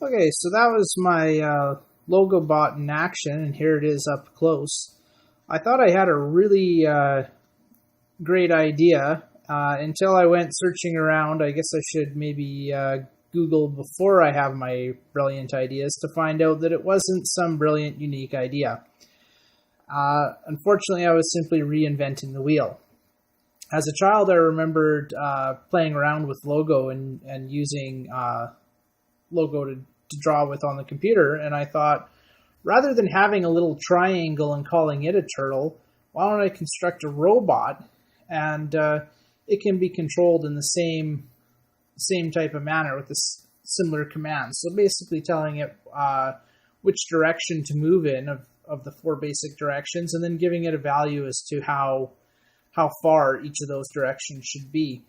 Okay, so that was my logo bot in action, and here it is up close. I thought I had a really great idea until I went searching around. I guess I should maybe Google before I have my brilliant ideas to find out that it wasn't some brilliant, unique idea. Unfortunately, I was simply reinventing the wheel. As a child, I remembered playing around with logo and using logo to draw with on the computer, and I thought, rather than having a little triangle and calling it a turtle, why don't I construct a robot and it can be controlled in the same type of manner with this similar commands. So basically telling it which direction to move in of the four basic directions, and then giving it a value as to how far each of those directions should be.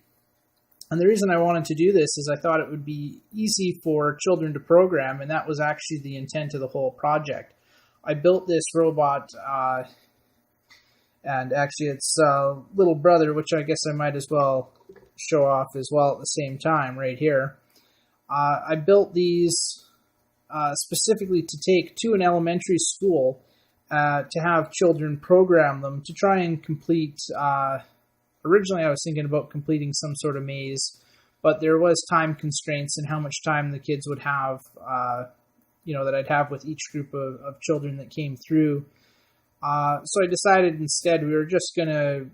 And the reason I wanted to do this is I thought it would be easy for children to program, and that was actually the intent of the whole project. I built this robot, and actually its little brother, which I guess I might as well show off as well at the same time right here. I built these specifically to take to an elementary school to have children program them to try and complete. Originally, I was thinking about completing some sort of maze, but there was time constraints in how much time the kids would have, that I'd have with each group of children that came through. So I decided instead we were just going to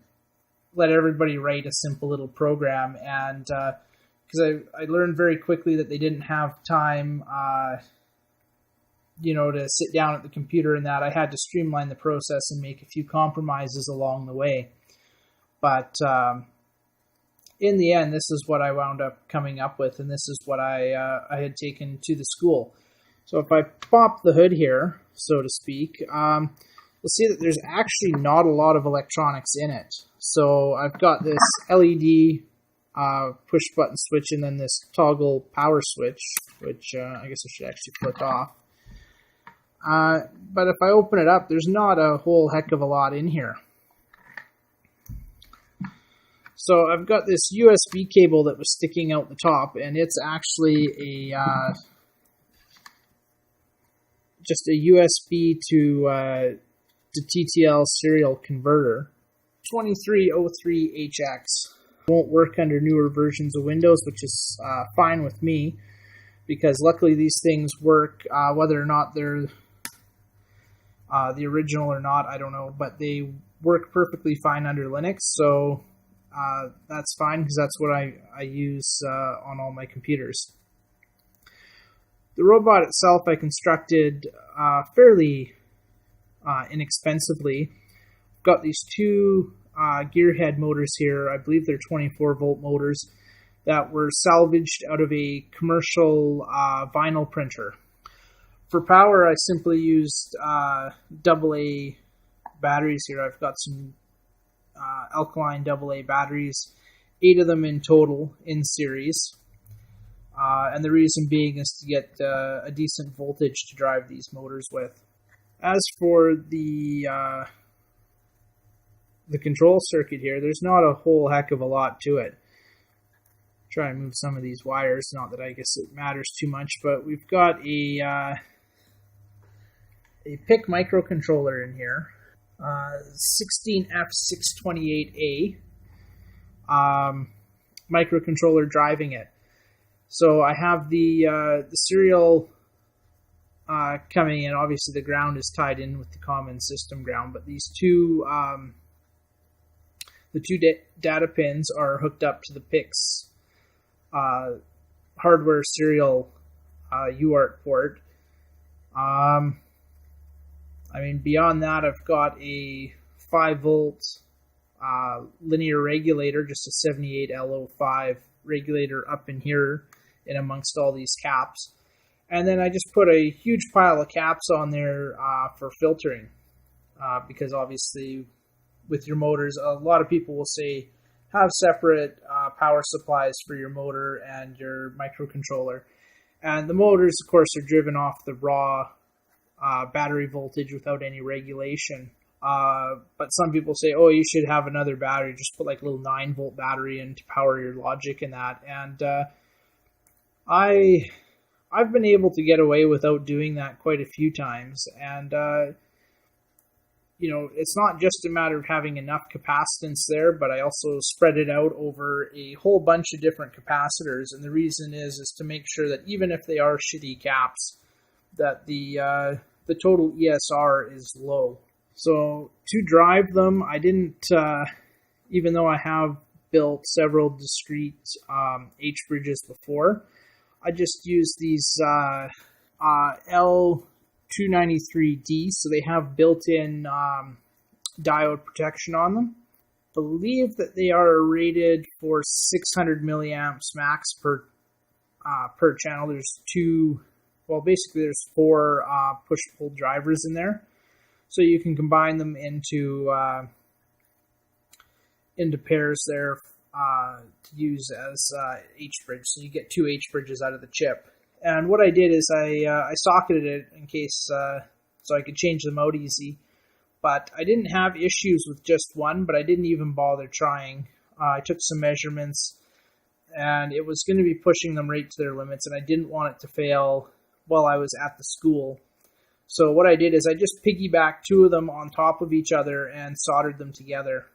let everybody write a simple little program, and because I learned very quickly that they didn't have time, to sit down at the computer, and that I had to streamline the process and make a few compromises along the way. But in the end, this is what I wound up coming up with, and this is what I had taken to the school. So if I pop the hood here, so to speak, you'll see that there's actually not a lot of electronics in it. So I've got this LED push button switch, and then this toggle power switch, which I guess I should actually flick off. But if I open it up, there's not a whole heck of a lot in here. So I've got this USB cable that was sticking out the top, and it's actually just a USB to TTL serial converter. 2303HX won't work under newer versions of Windows, which is fine with me, because luckily these things work, whether or not they're the original or not, I don't know, but they work perfectly fine under Linux, so that's fine, because that's what I use on all my computers. The robot itself I constructed fairly inexpensively. I've got these two gearhead motors here. I believe they're 24-volt motors that were salvaged out of a commercial vinyl printer. For power, I simply used AA batteries here. I've got some alkaline AA batteries, 8 of them in total in series. And the reason being is to get a decent voltage to drive these motors with. As for the control circuit here, there's not a whole heck of a lot to it. Try and move some of these wires, not that I guess it matters too much, but we've got a PIC microcontroller in here, 16F628A microcontroller driving it. So I have the serial coming in. Obviously, the ground is tied in with the common system ground, but these two, the two data pins are hooked up to the PIC's hardware serial UART port. Beyond that, I've got a 5-volt linear regulator, just a 78LO5 regulator up in here in amongst all these caps. And then I just put a huge pile of caps on there for filtering, because obviously with your motors, a lot of people will say have separate power supplies for your motor and your microcontroller. And the motors, of course, are driven off the raw battery voltage without any regulation. But some people say, oh, you should have another battery. Just put like a little 9-volt battery in to power your logic and that. And I've been able to get away without doing that quite a few times, and it's not just a matter of having enough capacitance there, but I also spread it out over a whole bunch of different capacitors. And the reason is to make sure that even if they are shitty caps, that the total ESR is low. So to drive them, I didn't, even though I have built several discrete H bridges before, I just used these L293D, so they have built-in diode protection on them. I believe that they are rated for 600 milliamps max per channel. There's there's 4 push-pull drivers in there, so you can combine them into pairs there to use as H-bridge. So you get 2 H-bridges out of the chip. And what I did is I socketed it in case so I could change them out easy. But I didn't have issues with just one, but I didn't even bother trying. I took some measurements, and it was going to be pushing them right to their limits, and I didn't want it to fail while I was at the school. So what I did is I just piggybacked 2 of them on top of each other and soldered them together.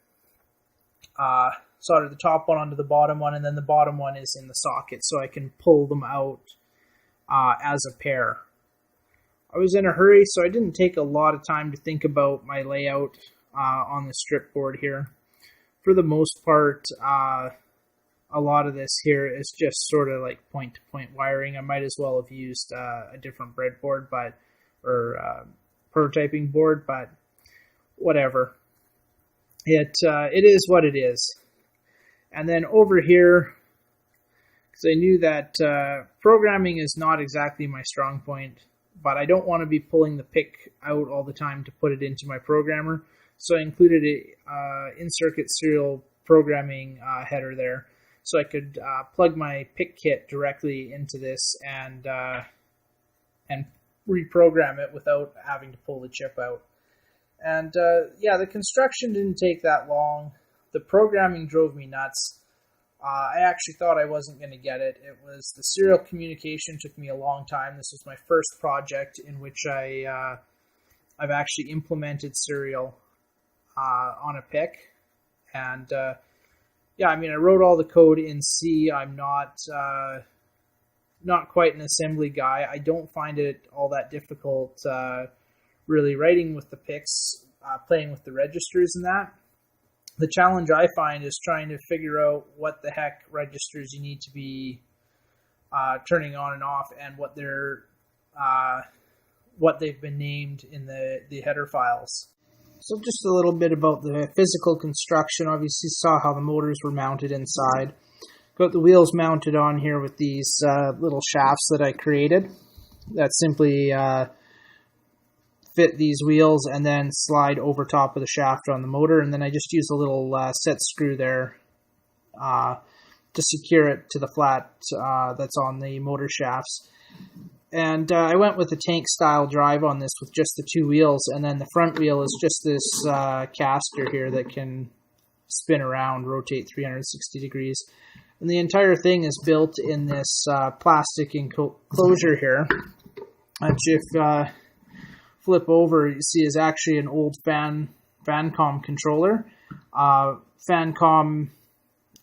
Soldered the top one onto the bottom one, and then the bottom one is in the socket, so I can pull them out as a pair. I was in a hurry, so I didn't take a lot of time to think about my layout on the strip board here. For the most part, a lot of this here is just sort of like point-to-point wiring. I might as well have used a different breadboard, or prototyping board, but whatever. It is what it is. And then over here, because I knew that programming is not exactly my strong point, but I don't want to be pulling the PIC out all the time to put it into my programmer. So I included a in-circuit serial programming header there, so I could plug my PIC kit directly into this and reprogram it without having to pull the chip out. And the construction didn't take that long. The programming drove me nuts. I actually thought I wasn't going to get it. It was the serial communication took me a long time. This was my first project in which I've actually implemented serial on a PIC. And I wrote all the code in C. I'm not quite an assembly guy. I don't find it all that difficult really writing with the PICs, playing with the registers and that. The challenge I find is trying to figure out what the heck registers you need to be turning on and off, and what they've been named in the header files. So just a little bit about the physical construction. Obviously, you saw how the motors were mounted inside. Got the wheels mounted on here with these little shafts that I created that simply fit these wheels and then slide over top of the shaft on the motor, and then I just use a little set screw there to secure it to the flat that's on the motor shafts. And I went with a tank style drive on this with just the 2 wheels, and then the front wheel is just this caster here that can spin around, rotate 360 degrees. And the entire thing is built in this plastic enclosure here, which if flip over, you see is actually an old Fancom controller. Fancom,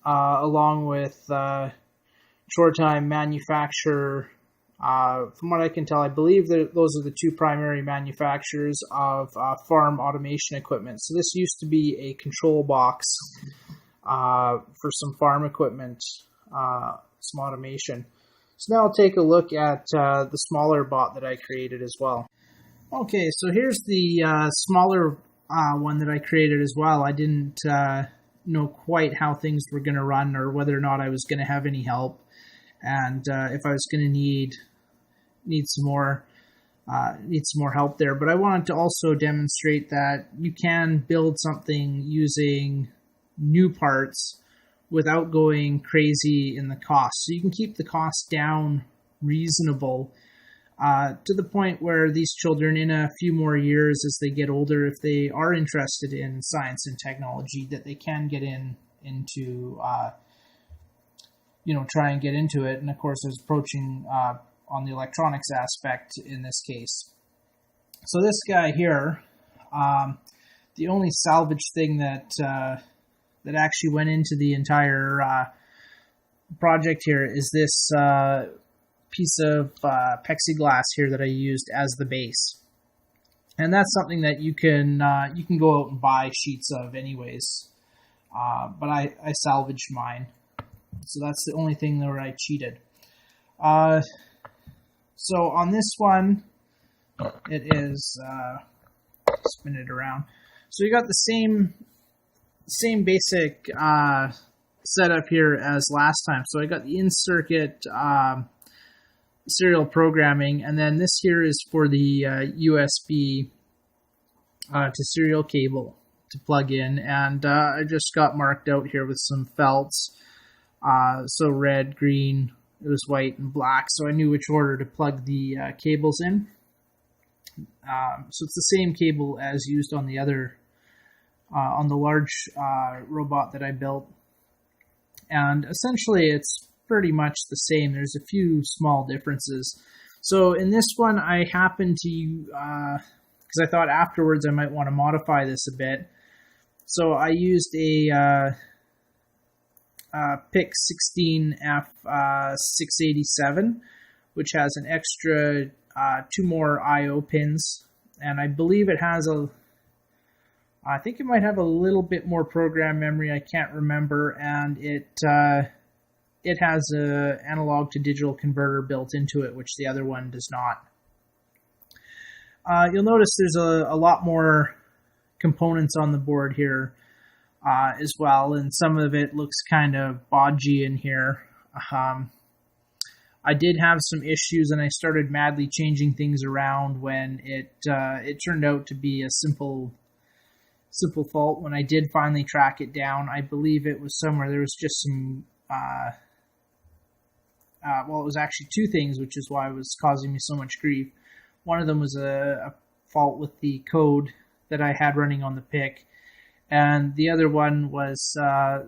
along with Shoretime manufacture, from what I can tell, I believe that those are the 2 primary manufacturers of farm automation equipment. So this used to be a control box for some farm equipment, some automation. So now I'll take a look at the smaller bot that I created as well. Okay, so here's the smaller one that I created as well. I didn't know quite how things were going to run, or whether or not I was going to have any help, and if I was going to need some more help there. But I wanted to also demonstrate that you can build something using new parts without going crazy in the cost. So you can keep the cost down reasonable, to the point where these children, in a few more years as they get older, if they are interested in science and technology, that they can get into try and get into it. And of course, I was approaching on the electronics aspect in this case. So this guy here, the only salvage thing that actually went into the entire project here is this piece of plexiglass here that I used as the base, and that's something that you can go out and buy sheets of anyways. But I salvaged mine, so that's the only thing where I cheated. So on this one, it is spin it around. So you got the same basic setup here as last time. So I got the in-circuit serial programming, and then this here is for the USB to serial cable to plug in, and I just got marked out here with some felts. So red, green, it was white, and black, so I knew which order to plug the cables in. So it's the same cable as used on the other, on the large robot that I built. And essentially it's pretty much the same. There's a few small differences. So in this one, I happened to, because I thought afterwards I might want to modify this a bit. So I used a PIC 16F687, which has an extra 2 more I/O pins, and I believe it has I think it might have a little bit more program memory. I can't remember, and it has a analog to digital converter built into it, which the other one does not. You'll notice there's a lot more components on the board here as well, and some of it looks kind of bodgy in here. I did have some issues, and I started madly changing things around when it turned out to be a simple fault. When I did finally track it down, I believe it was somewhere there was just some well, it was actually 2 things, which is why it was causing me so much grief. One of them was a fault with the code that I had running on the PIC, and the other one was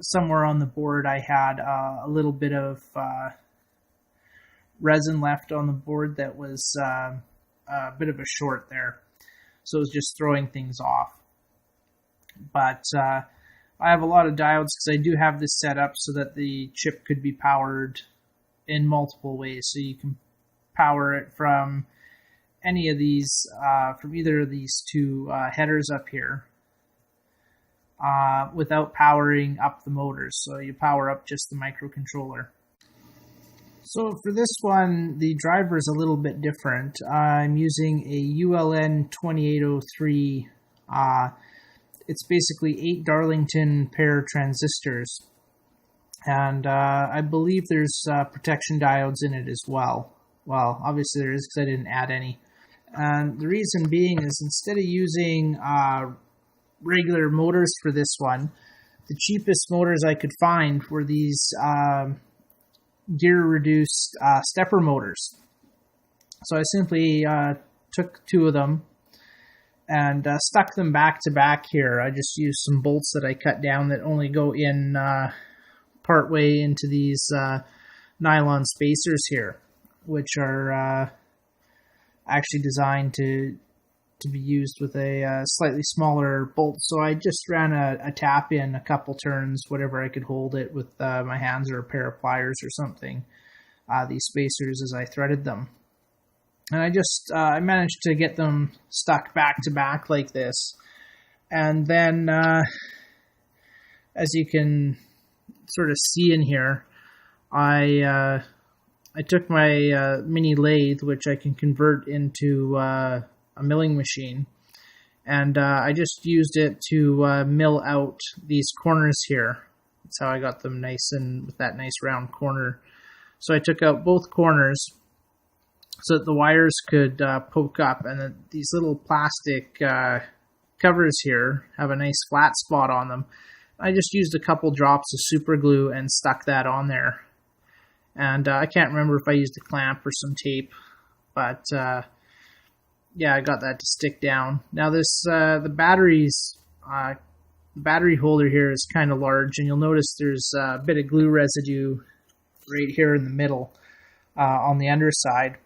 somewhere on the board I had a little bit of resin left on the board that was a bit of a short there, so it was just throwing things off. But I have a lot of diodes because I do have this set up so that the chip could be powered in multiple ways. So you can power it from any of these, from either of these 2 headers up here, without powering up the motors. So you power up just the microcontroller. So for this one, the driver is a little bit different. I'm using a ULN2803. It's basically 8 Darlington pair transistors. And I believe there's protection diodes in it as well. Well, obviously there is because I didn't add any. And the reason being is instead of using regular motors for this one, the cheapest motors I could find were these gear-reduced stepper motors. So I simply took 2 of them and stuck them back to back here. I just used some bolts that I cut down that only go in partway into these nylon spacers here, which are actually designed to be used with a slightly smaller bolt. So I just ran a tap in a couple turns, whatever I could hold it with my hands or a pair of pliers or something, these spacers as I threaded them. And I managed to get them stuck back to back like this. And then, as you can sort of see in here, I took my mini lathe, which I can convert into a milling machine, and I just used it to mill out these corners here. That's how I got them nice and with that nice round corner. So I took out both corners so that the wires could poke up, and then these little plastic covers here have a nice flat spot on them. I just used a couple drops of super glue and stuck that on there. And I can't remember if I used a clamp or some tape, but yeah, I got that to stick down. Now this the battery holder here is kind of large, and you'll notice there's a bit of glue residue right here in the middle on the underside.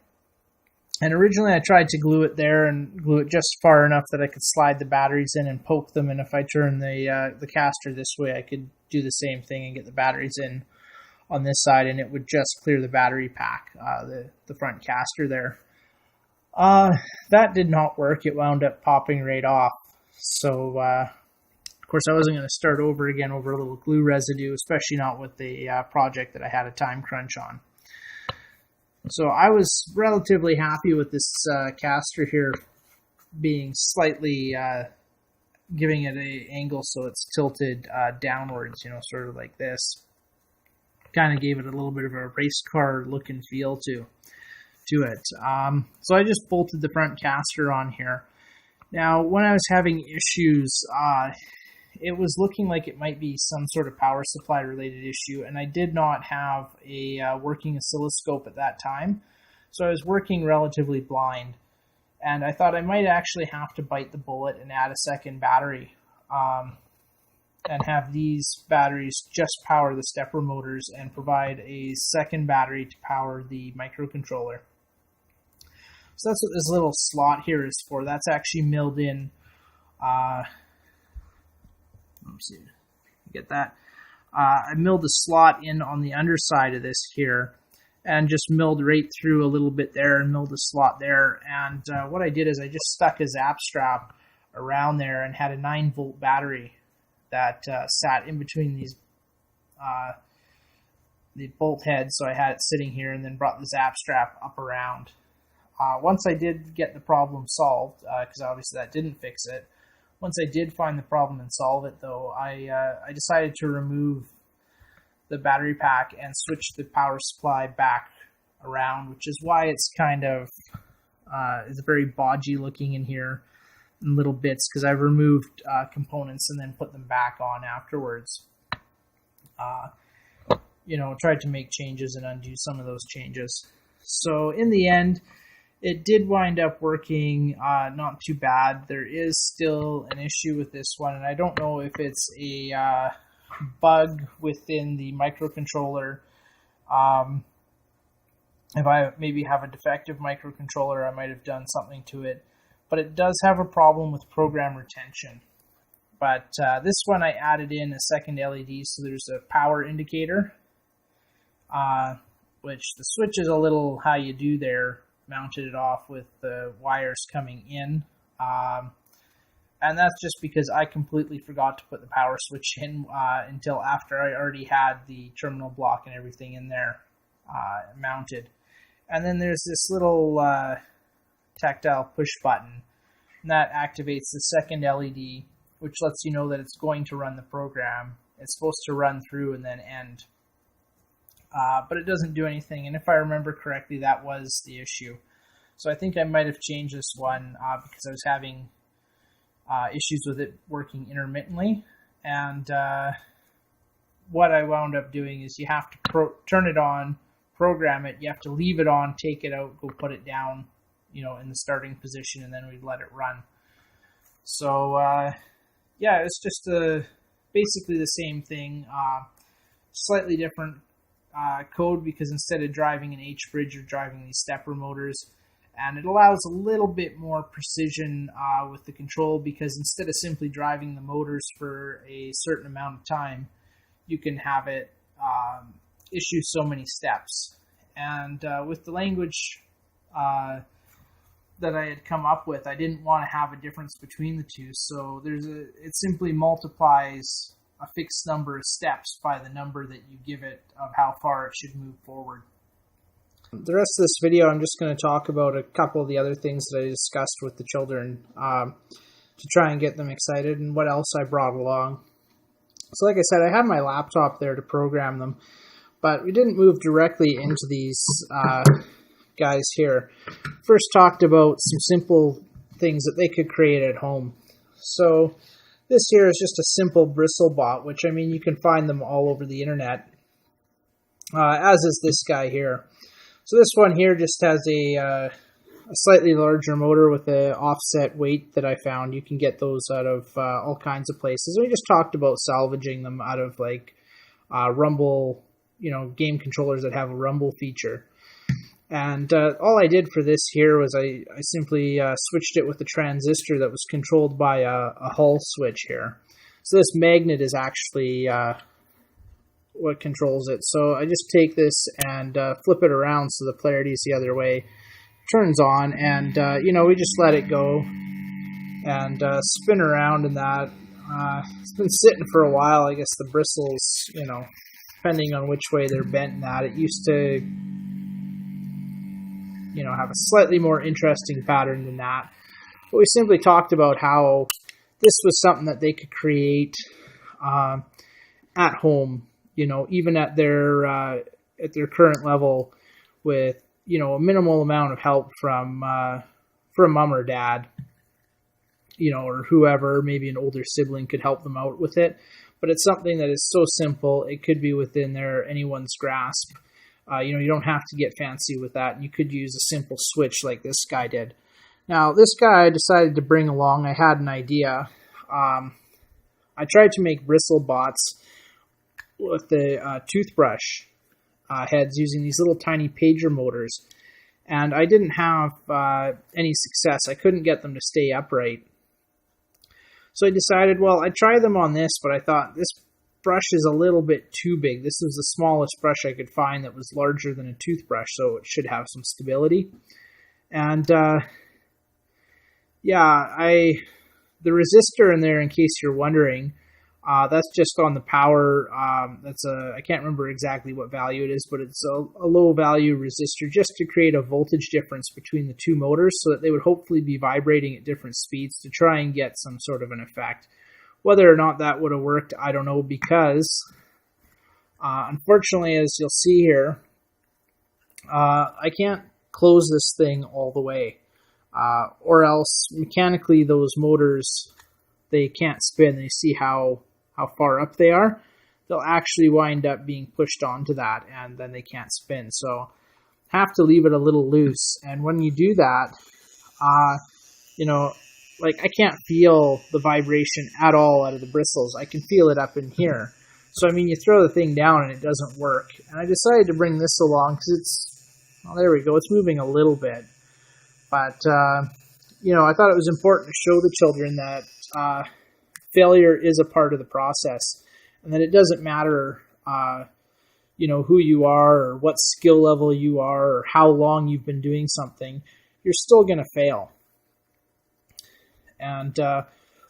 And originally I tried to glue it there and glue it just far enough that I could slide the batteries in and poke them. And if I turn the caster this way, I could do the same thing and get the batteries in on this side, and it would just clear the battery pack, the front caster there. That did not work. It wound up popping right off. So, of course, I wasn't going to start over again over a little glue residue, especially not with the project that I had a time crunch on. So I was relatively happy with this caster here being slightly giving it an angle so it's tilted downwards, sort of like this. Kind of gave it a little bit of a race car look and feel to it. So I just bolted the front caster on here. Now, when I was having issues, it was looking like it might be some sort of power supply related issue, and I did not have a working oscilloscope at that time, so I was working relatively blind, and I thought I might actually have to bite the bullet and add a second battery, and have these batteries just power the stepper motors and provide a second battery to power the microcontroller. So that's what this little slot here is for. That's actually milled in. Let's see, get that. I milled the slot in on the underside of this here and just milled right through a little bit there and milled a slot there. And what I did is I just stuck a zap strap around there and had a 9-volt battery that sat in between these the bolt heads. So I had it sitting here and then brought the zap strap up around. Once I did get the problem solved, because obviously that didn't fix it, once I did find the problem and solve it, though, I decided to remove the battery pack and switch the power supply back around, which is why it's kind of it's very bodgy looking in here in little bits, because I've removed components and then put them back on afterwards. Tried to make changes and undo some of those changes. So in the end, it did wind up working not too bad. There is still an issue with this one, and I don't know if it's a bug within the microcontroller. If I maybe have a defective microcontroller, I might have done something to it. But it does have a problem with program retention. But this one I added in a second LED, so there's a power indicator, which the switch is a little how you do there. Mounted it off with the wires coming in, and that's just because I completely forgot to put the power switch in until after I already had the terminal block and everything in there mounted. And then there's this little tactile push button, and that activates the second LED, which lets you know that it's going to run the program. It's supposed to run through and then end. But it doesn't do anything, and if I remember correctly, that was the issue. So I think I might have changed this one because I was having issues with it working intermittently, and what I wound up doing is you have to turn it on, program it, you have to leave it on, take it out, go put it down, in the starting position, and then we'd let it run. So yeah, it's just basically the same thing, slightly different code, because instead of driving an H-bridge, you're driving these stepper motors, and it allows a little bit more precision with the control, because instead of simply driving the motors for a certain amount of time, you can have it issue so many steps. And with the language that I had come up with, I didn't want to have a difference between the two, so it simply multiplies a fixed number of steps by the number that you give it of how far it should move forward. The rest of this video, I'm just going to talk about a couple of the other things that I discussed with the children to try and get them excited, and what else I brought along. So like I said, I had my laptop there to program them, but we didn't move directly into these guys here. First talked about some simple things that they could create at home. So this here is just a simple bristle bot, which, I mean, you can find them all over the internet, as is this guy here. So this one here just has a slightly larger motor with an offset weight that I found. You can get those out of all kinds of places. We just talked about salvaging them out of like rumble, game controllers that have a rumble feature. And all I did for this here was I simply switched it with a transistor that was controlled by a Hull switch here. So this magnet is actually what controls it. So I just take this and flip it around so the polarity is the other way. Turns on, and we just let it go and spin around in that. It's been sitting for a while. I guess the bristles, depending on which way they're bent in that, it used to have a slightly more interesting pattern than that. But we simply talked about how this was something that they could create at home, even at their current level with, a minimal amount of help from mom or dad, or whoever, maybe an older sibling could help them out with it. But it's something that is so simple, it could be within anyone's grasp. You don't have to get fancy with that. You could use a simple switch like this guy did. Now, this guy I decided to bring along. I had an idea. I tried to make bristle bots with the toothbrush heads using these little tiny pager motors. And I didn't have any success. I couldn't get them to stay upright. So I decided, well, I'd try them on this, but I thought this brush is a little bit too big. This was the smallest brush I could find that was larger than a toothbrush, so it should have some stability. And the resistor in there, in case you're wondering, that's just on the power. I can't remember exactly what value it is, but it's a low value resistor just to create a voltage difference between the two motors so that they would hopefully be vibrating at different speeds to try and get some sort of an effect. Whether or not that would have worked, I don't know, because unfortunately, as you'll see here, I can't close this thing all the way, or else mechanically those motors, they can't spin. You see how far up they are? They'll actually wind up being pushed onto that, and then they can't spin. So have to leave it a little loose. And when you do that, I can't feel the vibration at all out of the bristles. I can feel it up in here. So, you throw the thing down and it doesn't work. And I decided to bring this along because there we go. It's moving a little bit. But, I thought it was important to show the children that failure is a part of the process and that it doesn't matter, who you are or what skill level you are or how long you've been doing something. You're still going to fail. And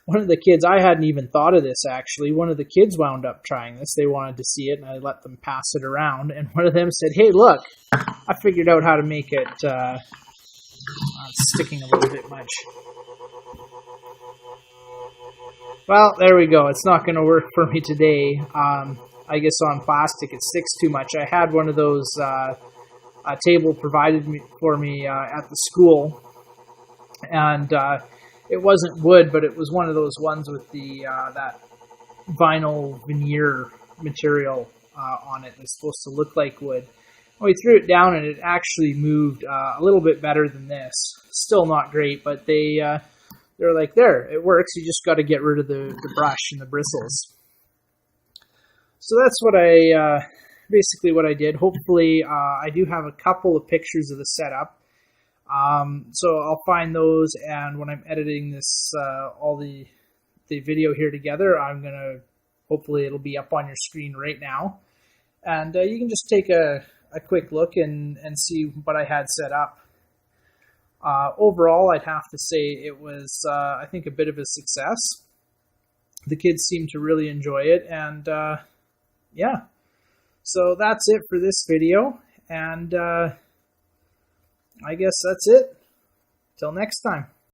one of the kids, I hadn't even thought of this actually, one of the kids wound up trying this. They wanted to see it and I let them pass it around. And one of them said, "Hey, look, I figured out how to make it," it's sticking a little bit much. Well, there we go. It's not going to work for me today. I guess on plastic it sticks too much. I had one of those a table provided for me at the school. And it wasn't wood, but it was one of those ones with the that vinyl veneer material on it that's supposed to look like wood. We threw it down and it actually moved a little bit better than this. Still not great, but they're like, there, it works. You just got to get rid of the brush and the bristles. So that's what basically what I did. Hopefully, I do have a couple of pictures of the setup. So I'll find those, and when I'm editing this, all the video here together, hopefully it'll be up on your screen right now. And you can just take a quick look and see what I had set up. Overall, I'd have to say it was, I think, a bit of a success. The kids seemed to really enjoy it, and yeah. So that's it for this video, and I guess that's it. Till next time.